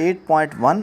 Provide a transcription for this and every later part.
8.1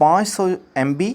500 MB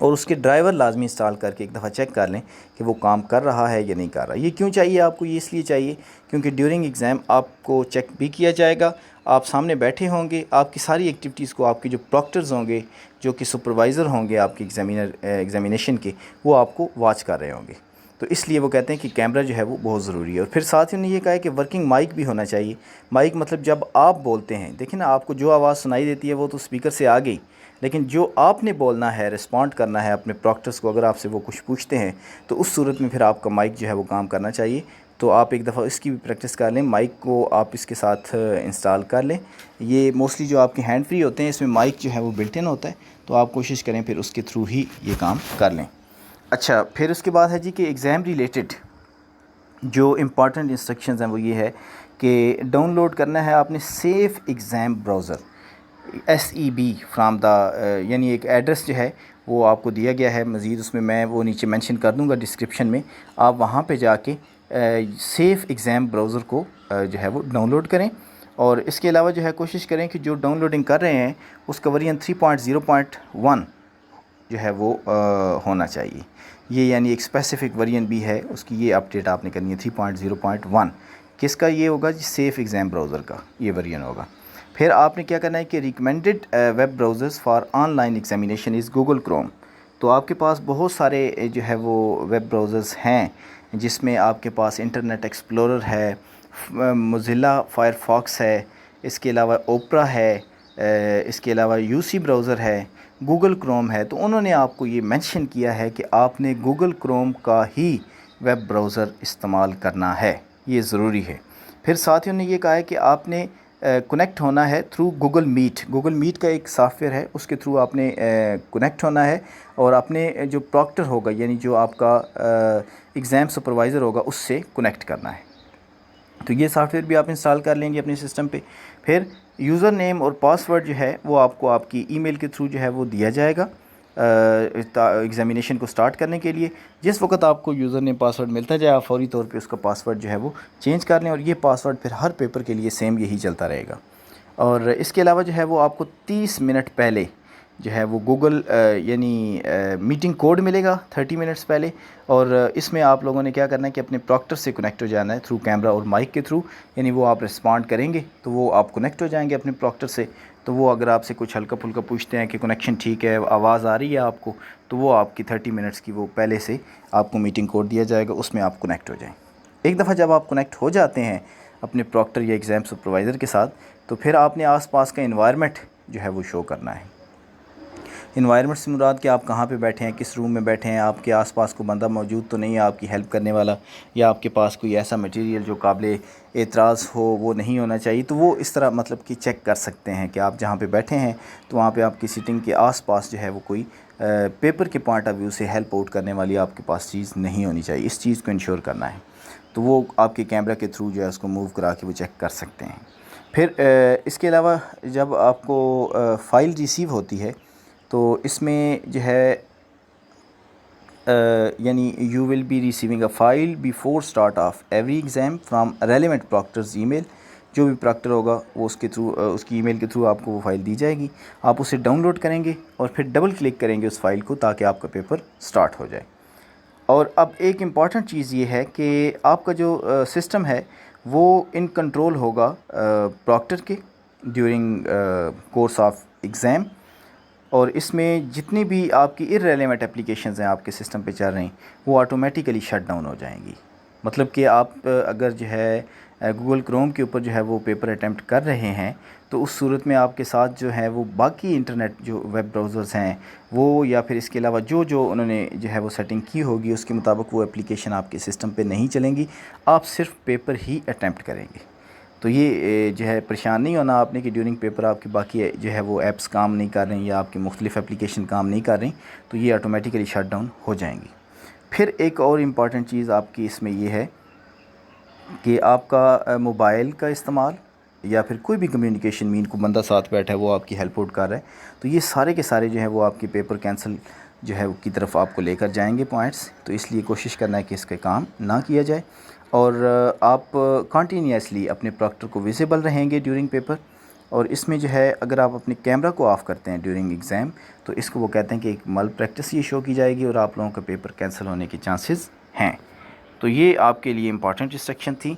اور اس کے driver لازمی انسٹال کر کے ایک دفعہ چیک کر لیں کہ وہ کام کر رہا ہے یا نہیں کر رہا. یہ کیوں چاہیے آپ کو؟ یہ اس لیے چاہیے کیونکہ ڈیورنگ ایگزام آپ کو چیک بھی کیا جائے گا. آپ سامنے بیٹھے ہوں گے, آپ کی ساری ایکٹیویٹیز کو آپ کے جو پروکٹرز ہوں گے, جو کہ سپروائزر ہوں گے آپ کے ایگزامینیشن کے, وہ آپ کو واچ کر رہے ہوں گے. تو اس لیے وہ کہتے ہیں کہ کیمرہ جو ہے وہ بہت ضروری ہے. اور پھر ساتھ ہی انہوں نے یہ کہا ہے کہ ورکنگ مائک بھی ہونا چاہیے. مائک مطلب جب آپ بولتے ہیں, دیکھیں نا, آپ کو جو آواز سنائی دیتی ہے وہ تو اسپیکر سے آ گئی, لیکن جو آپ نے بولنا ہے, رسپونڈ کرنا ہے اپنے پروکٹرز کو, اگر آپ سے وہ کچھ پوچھتے ہیں تو اس صورت میں پھر آپ کا مائک جو ہے وہ کام کرنا چاہیے. تو آپ ایک دفعہ اس کی بھی پریکٹس کر لیں, مائک کو آپ اس کے ساتھ انسٹال کر لیں. یہ موسٹلی جو آپ کے ہینڈ فری ہوتے ہیں اس میں مائک جو ہے وہ بلٹ ان ہوتا ہے, تو آپ کوشش کریں پھر اس کے تھرو ہی یہ کام کر لیں. اچھا, پھر اس کے بعد ہے جی کہ ایگزام ریلیٹڈ جو امپارٹنٹ انسٹرکشنز ہیں وہ یہ ہے کہ ڈاؤن لوڈ کرنا ہے آپ نے safe exam browser, SEB from the, یعنی ایک ایڈریس جو ہے وہ آپ کو دیا گیا ہے مزید, اس میں وہ نیچے مینشن کر دوں گا ڈسکرپشن میں. آپ وہاں پہ جا کے سیف ایگزام براؤزر کو جو ہے وہ ڈاؤن لوڈ کریں. اور اس کے علاوہ جو ہے کوشش کریں کہ جو ڈاؤن لوڈنگ کر رہے ہیں اس کا ورژن 3.0.1 جو ہے وہ ہونا چاہیے. یہ یعنی ایک اسپیسیفک ورژن بھی ہے اس کی, یہ اپڈیٹ آپ نے کرنی ہے 3.0.1. کس کا یہ ہوگا جی؟ سیف ایگزام براؤزر کا یہ ورژن ہوگا. پھر آپ نے کیا کرنا ہے کہ recommended web browsers for on line examination is Google Chrome. تو آپ کے پاس بہت سارے جو ہے وہ ویب براؤزرز ہیں جس میں آپ کے پاس انٹرنیٹ ایکسپلورر ہے, موزیلا فائر فاکس ہے, اس کے علاوہ اوپرا ہے, اس کے علاوہ UC براؤزر ہے, گوگل کروم ہے. تو انہوں نے آپ کو یہ مینشن کیا ہے کہ آپ نے گوگل کروم کا ہی ویب براؤزر استعمال کرنا ہے, یہ ضروری ہے. پھر ساتھ ہی انہوں نے یہ کہا ہے کہ آپ نے کنیکٹ ہونا ہے through Google Meet. Google Meet کا ایک سافٹ ویئر ہے, اس کے تھرو آپ نے کنیکٹ ہونا ہے اور اپنے جو پروکٹر ہوگا, یعنی جو آپ کا ایگزام سپروائزر ہوگا, اس سے کنیکٹ کرنا ہے. تو یہ سافٹ ویئر بھی آپ انسٹال کر لیں گے اپنے سسٹم پہ. پھر یوزر نیم اور پاسورڈ جو ہے وہ آپ کو آپ کی ای میل کے تھرو جو ہے وہ دیا جائے گا ایگزامینیشن کو سٹارٹ کرنے کے لیے. جس وقت آپ کو یوزر نیم پاسورڈ ملتا جائے, آپ فوری طور پہ اس کا پاسورڈ جو ہے وہ چینج کر لیں, اور یہ پاسورڈ پھر ہر پیپر کے لیے سیم یہی چلتا رہے گا. اور اس کے علاوہ جو ہے وہ آپ کو 30 منٹ پہلے جو ہے وہ گوگل یعنی میٹنگ کوڈ ملے گا 30 منٹس پہلے. اور اس میں آپ لوگوں نے کیا کرنا ہے کہ اپنے پروکٹر سے کنیکٹ ہو جانا ہے تھرو کیمرہ اور مائک کے تھرو, یعنی وہ آپ رسپونڈ کریں گے تو وہ آپ کنیکٹ ہو جائیں گے اپنے پروکٹر سے. تو وہ اگر آپ سے کچھ ہلکا پھلکا پوچھتے ہیں کہ کنیکشن ٹھیک ہے, آواز آ رہی ہے آپ کو, تو وہ آپ کی 30 منٹس کی وہ پہلے سے آپ کو میٹنگ کوڈ دیا جائے گا, اس میں آپ کنیکٹ ہو جائیں. ایک دفعہ جب آپ کنیکٹ ہو جاتے ہیں اپنے پروکٹر یا ایگزام سپروائزر کے ساتھ, تو پھر آپ نے آس پاس کا انوائرمنٹ جو ہے وہ شو کرنا ہے. انوائرمنٹ سے مراد کہ آپ کہاں پہ بیٹھے ہیں, کس روم میں بیٹھے ہیں, آپ کے آس پاس کو بندہ موجود تو نہیں ہے آپ کی ہیلپ کرنے والا, یا آپ کے پاس کوئی ایسا مٹیریل جو قابل اعتراض ہو وہ نہیں ہونا چاہیے. تو وہ اس طرح مطلب کہ چیک کر سکتے ہیں کہ آپ جہاں پہ بیٹھے ہیں تو وہاں پہ آپ کی سیٹنگ کے آس پاس جو ہے وہ کوئی پیپر کے پوائنٹ آف ویو سے ہیلپ آؤٹ کرنے والی آپ کے پاس چیز نہیں ہونی چاہیے. اس چیز کو انشور کرنا ہے. تو وہ آپ کے کیمرہ کے تھرو جو ہے اس کو موو کرا کے وہ چیک کر سکتے ہیں. پھر اس کے علاوہ جب آپ کو فائل ریسیو ہوتی ہے تو اس میں جو ہے یعنی you will be receiving a file before start of every exam from relevant proctors email. جو بھی پروکٹر ہوگا وہ اس کے تھرو اس کی ای میل کے تھرو آپ کو وہ فائل دی جائے گی. آپ اسے ڈاؤن لوڈ کریں گے اور پھر ڈبل کلک کریں گے اس فائل کو تاکہ آپ کا پیپر سٹارٹ ہو جائے. اور اب ایک امپارٹنٹ چیز یہ ہے کہ آپ کا جو سسٹم ہے وہ ان کنٹرول ہوگا پروکٹر کے ڈیورنگ کورس آف ایگزام. اور اس میں جتنی بھی آپ کی ارریلیونٹ اپلیکیشنز ہیں آپ کے سسٹم پہ چل رہی ہیں وہ آٹومیٹیکلی شٹ ڈاؤن ہو جائیں گی. مطلب کہ آپ اگر جو ہے گوگل کروم کے اوپر جو ہے وہ پیپر اٹیمپٹ کر رہے ہیں تو اس صورت میں آپ کے ساتھ جو ہے وہ باقی انٹرنیٹ جو ویب براؤزرز ہیں وہ, یا پھر اس کے علاوہ جو انہوں نے جو ہے وہ سیٹنگ کی ہوگی اس کے مطابق وہ اپلیکیشن آپ کے سسٹم پہ نہیں چلیں گی. آپ صرف پیپر ہی اٹیمپٹ کریں گے. تو یہ جو ہے پریشان نہیں ہونا آپ نے کہ ڈیورنگ پیپر آپ کی باقی جو ہے وہ ایپس کام نہیں کر رہے ہیں یا آپ کی مختلف اپلیکیشن کام نہیں کر رہی, تو یہ آٹومیٹیکلی شٹ ڈاؤن ہو جائیں گی. پھر ایک اور امپارٹنٹ چیز آپ کی اس میں یہ ہے کہ آپ کا موبائل کا استعمال یا پھر کوئی بھی کمیونیکیشن مین کو بندہ ساتھ بیٹھا ہے وہ آپ کی ہیلپ آؤٹ کر رہا ہے, تو یہ سارے کے سارے جو ہے وہ آپ کی پیپر کینسل جو ہے کی طرف آپ کو لے کر جائیں گے پوائنٹس. تو اس لیے کوشش کرنا ہے کہ اس کا کام نہ کیا جائے. اور آپ کنٹینیوسلی اپنے پروکٹر کو ویزیبل رہیں گے ڈیورنگ پیپر. اور اس میں جو ہے اگر آپ اپنے کیمرہ کو آف کرتے ہیں ڈیورنگ ایگزام تو اس کو وہ کہتے ہیں کہ ایک مل پریکٹس یہ شو کی جائے گی اور آپ لوگوں کا پیپر کینسل ہونے کے چانسز ہیں. تو یہ آپ کے لیے امپورٹنٹ انسٹرکشن تھی.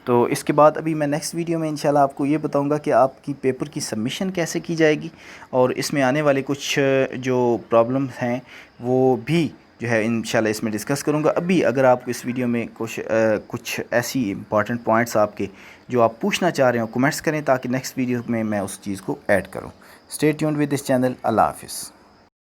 تو اس کے بعد ابھی میں نیکسٹ ویڈیو میں انشاءاللہ آپ کو یہ بتاؤں گا کہ آپ کی پیپر کی سبمیشن کیسے کی جائے گی اور اس میں آنے والے کچھ جو پرابلمز ہیں وہ بھی جو ہے انشاءاللہ اس میں ڈسکس کروں گا. ابھی اگر آپ کو اس ویڈیو میں کچھ ایسی امپورٹنٹ پوائنٹس آپ کے جو آپ پوچھنا چاہ رہے ہوں کمنٹس کریں تاکہ نیکسٹ ویڈیو میں اس چیز کو ایڈ کروں. Stay tuned with this channel. اللہ حافظ.